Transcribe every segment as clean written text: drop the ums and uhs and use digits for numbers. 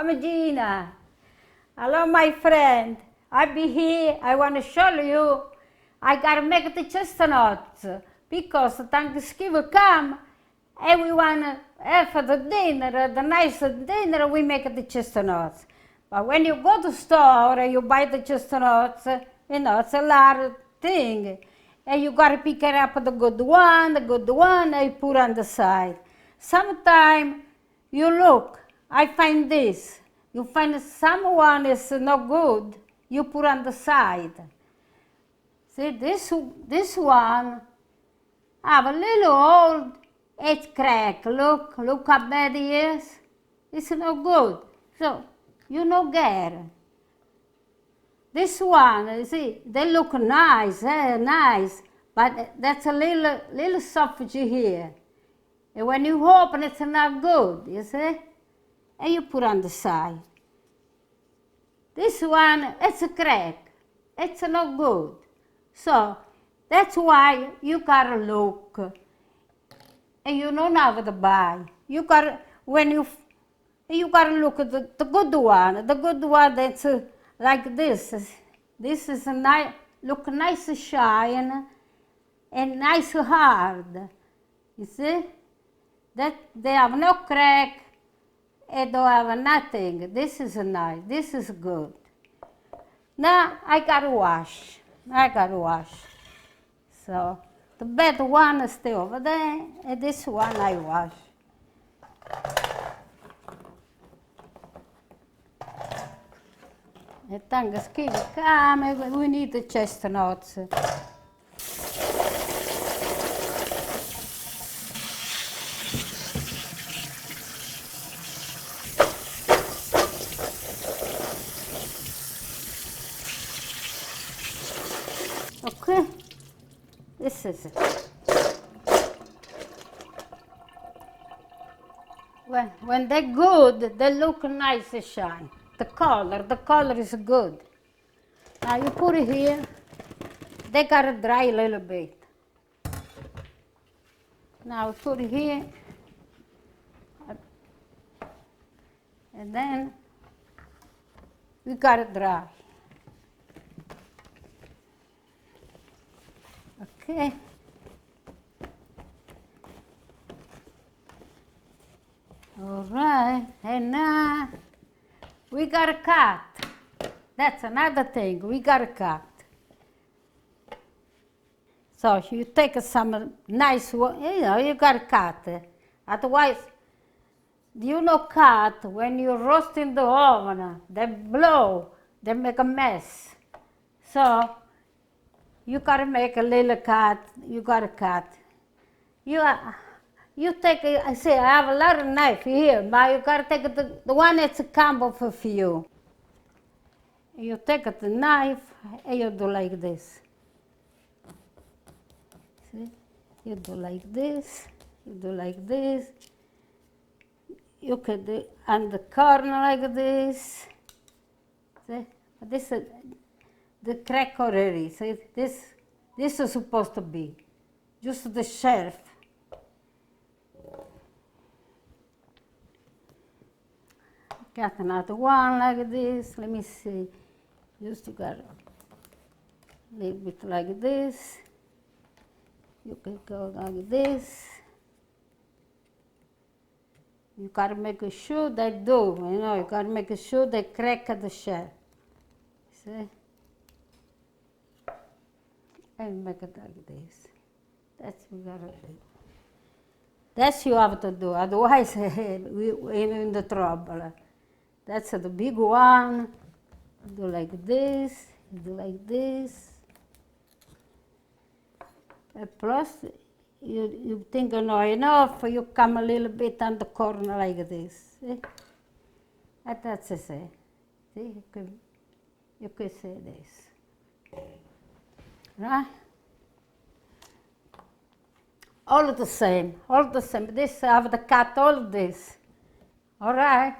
I'm Gina. Hello, my friend. I be here. I want to show you. I gotta make the chestnuts because Thanksgiving come and we wanna have for the dinner, the nice dinner. We make the chestnuts. But when you go to store and you buy the chestnuts, it's a lot of thing. And you gotta pick it up the good one, and you put on the side. Sometimes you look, I find this. You find someone is not good, you put on the side. See, this one have a little old, it's cracked. Look how bad it is. It's not good. So, you no get it. This one, see, they look nice, nice, but that's a little soft here. And when you open, it's not good, you see? And you put on the side. This one, it's a crack. It's not good. So, that's why you gotta look. And you don't have to buy. You gotta look at the good one. The good one that's like this. This is a nice, look nice shine and nice hard. You see? That they have no crack and don't have nothing. This is nice. This is good. Now I gotta wash. So the bad one is still over there, and this one I wash. E Thanksgiving come, we need the chestnuts. Okay, this is it. When they're good, they look nice and shine. The color is good. Now you put it here, they gotta dry a little bit. Now put it here, and then we gotta dry. Okay. All right, and now we gotta cut. That's another thing, we gotta cut. So you take some nice one, you gotta cut. Otherwise, you know cut, when you roast in the oven, they blow, they make a mess. So you gotta make a little cut, you gotta cut. You take, I say, I have a lot of knife here, but you gotta take the one that's a combo for you. You take the knife and you do like this. See? You do like this, you do like this. You can do on the corner like this. See? This is the crack already. See? This is supposed to be just the shelf. Got another one like this. Let me see. Just got a little bit like this. You can go like this. You gotta make sure they do, you gotta make sure they crack the shell. See? And make it like this. That's what you gotta do. That's you have to do, otherwise we're in the trouble. That's the big one. Do like this, do like this. And plus, you think not enough, you come a little bit on the corner like this. See? And that's it. See, you can say this. Right? All the same. This I have to cut all of this. All right?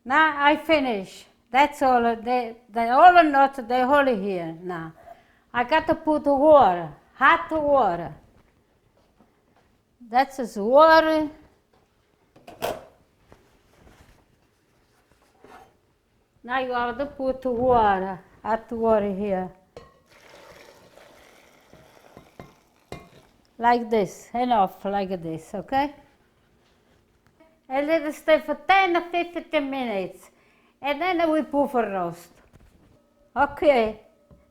Now I finish. That's all. All the nuts, they're all here now. I got to put water, hot water. That's just water. Now you have to put water, hot water here. Like this, enough like this, okay? And let it stay for 10 or 15 minutes. And then we put for roast. Okay,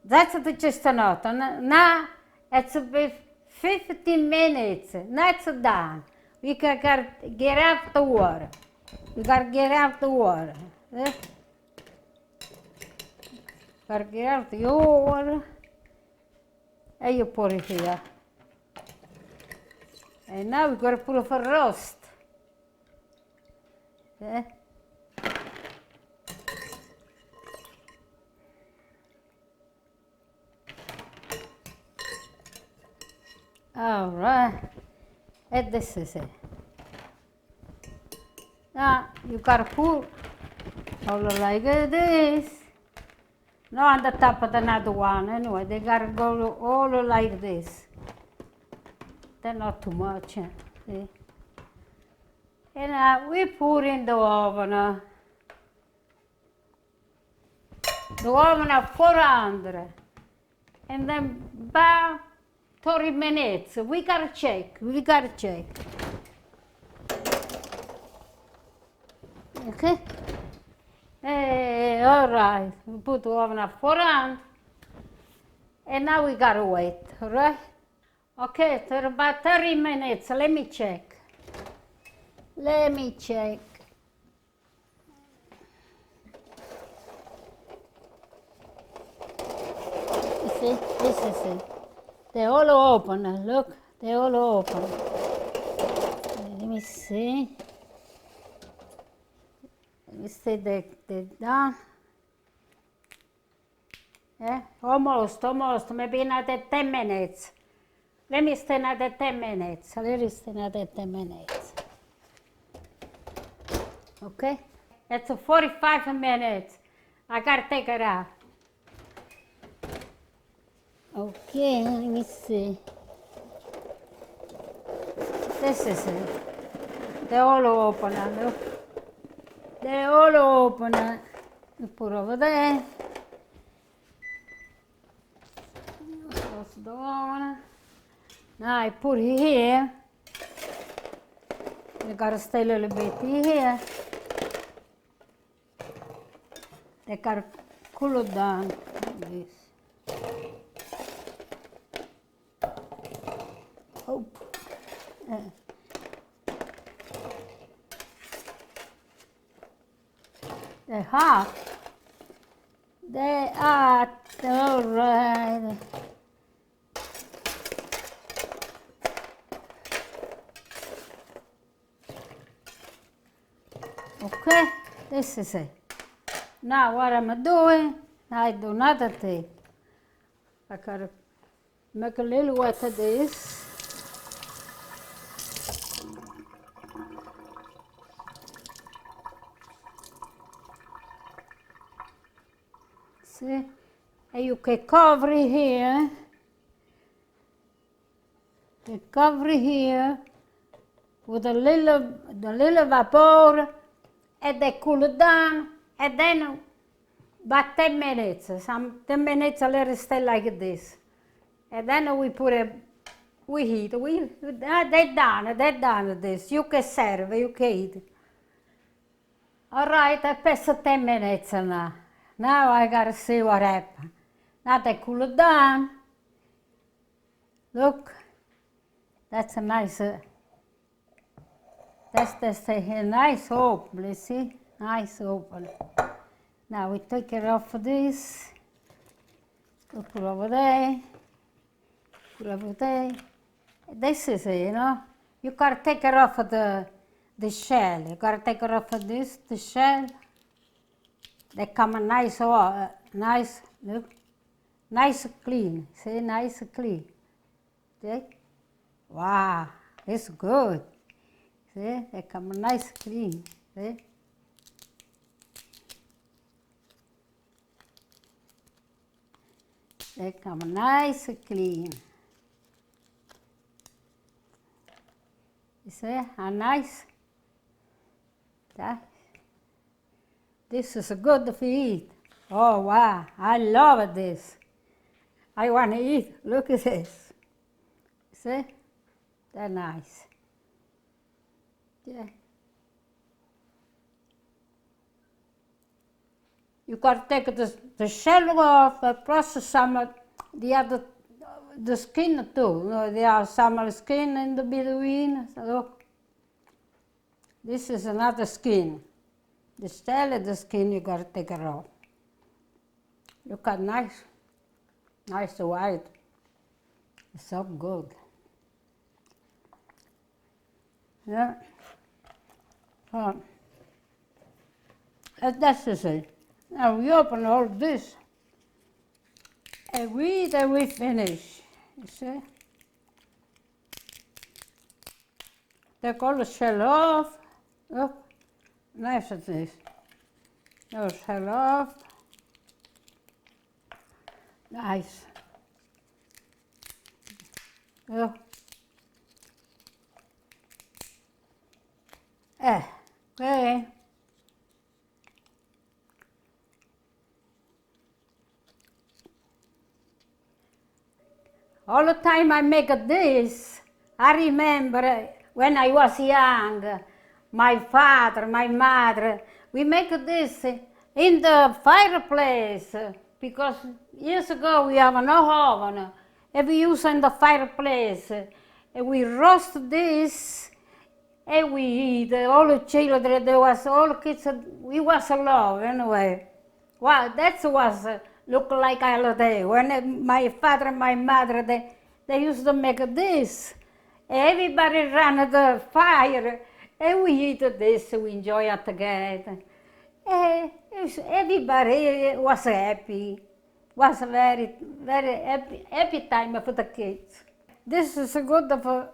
that's the chestnut. Now it's been 15 minutes. Now it's done. We can get out the water. We gotta get out the water. Gotta get out the water. And you put it here. And now we gotta put it for roast. Okay. All right, and this is it. Now you gotta put all like this. Not on the top of another one, anyway, they gotta go all like this. They're not too much, see? And we put in the oven. The oven at 400. And then about 30 minutes. We gotta check. Okay? All right. We put the oven at 400. And now we gotta wait, all right? Okay, for about 30 minutes. Let me check. You see, this is it. They're all open, look, they're all open. Let me see. They're done. Yeah, almost, maybe another 10 minutes. Let me stay another 10 minutes. Okay? It's 45 minutes. I gotta take it out. Okay, let me see. This is it. They're all open, look. They're all open. You put over there. Close the door. Now I put it here. You gotta stay a little bit here. They gotta cool it down like this. Oh. They're hot. They are all right. Okay, this is it. Now what I'm doing, I do another thing. I gotta make a little wet of this. See? And you can cover it here. You cover it here with a little vapor, and they cool it down, and then about 10 minutes, 10 minutes let it stay like this. And then we put it, we heat, they're done this. You can serve, you can eat. All right, I passed 10 minutes now. Now I gotta see what happened. Now they cool it down. Look, that's a nice, that's a nice open, you see? Nice open. Now we take it off of this. We put over there. Put over there. This is it, you know? You gotta take it off of the shell. You gotta take it off of this, the shell. They come nice, nice, look, nice clean. See, nice clean. See? Wow, it's good. See, they come nice clean. See? They come nice clean. You see how nice? That. This is good to eat. Oh, wow, I love this. I want to eat. Look at this. See? They're nice. Yeah. You got to take the shell off, plus some of the skin too. There are some skin in the between. So look, this is another skin. The shell of the skin you got to take it off. Look at nice white. It's so good. Yeah. So, that's it. Now we open all this, and we finish. You see? Take all the shell off. Look, nice it is. No shell off. Nice. Look. Okay. All the time I make this, I remember when I was young, my father, my mother, we make this in the fireplace because years ago we have no oven and we use in the fireplace and we roast this and we eat. All the children, there was all kids, we was alone anyway. Wow, that was look like holiday. When my father and my mother, they used to make this. Everybody ran at the fire and we eat this, we enjoy it together. Everybody was happy. Was a very, very happy time for the kids. This is good for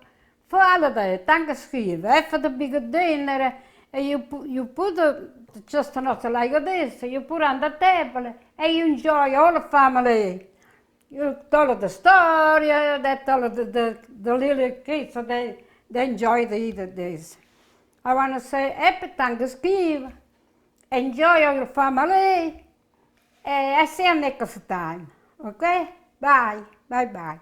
holiday, Thanksgiving. After the big dinner, you put the chestnuts like this, you put on the table, and you enjoy all the family. You tell the story, they tell the little kids, so they enjoy to eat this. I want to say happy Thanksgiving, enjoy your family, and I see you next time, okay? Bye, bye-bye.